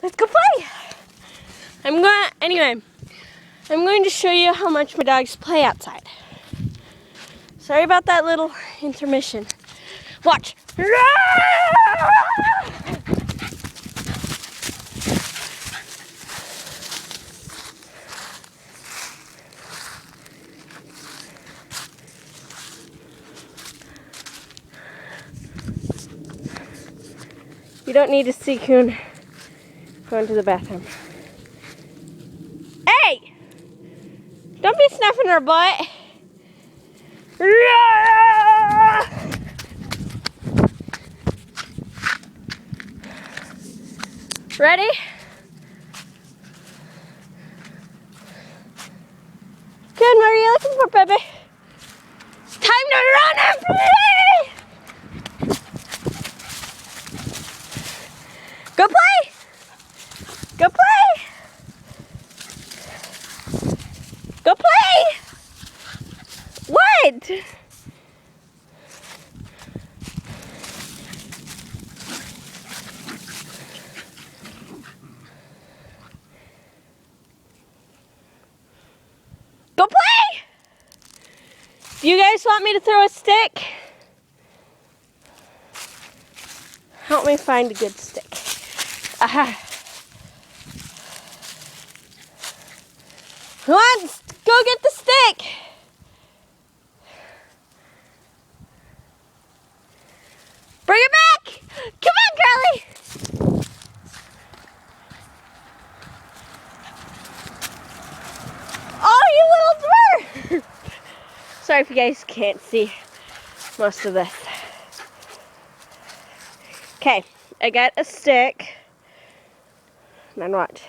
Let's go play. I'm going to show you how much my dogs play outside. Sorry about that little intermission. Watch. You don't need to see Coon going to the bathroom. Hey! Don't be snuffing her butt. Ready? Coon, what are you looking for, baby? It's time to run and play! Go play! Go play! Go play! What? Go play! Do you guys want me to throw a stick? Help me find a good stick. Aha. Come on, go get the stick. Bring it back. Come on, Carly. Oh, you little dwarf. Sorry if you guys can't see most of this. Okay, I got a stick. And then what?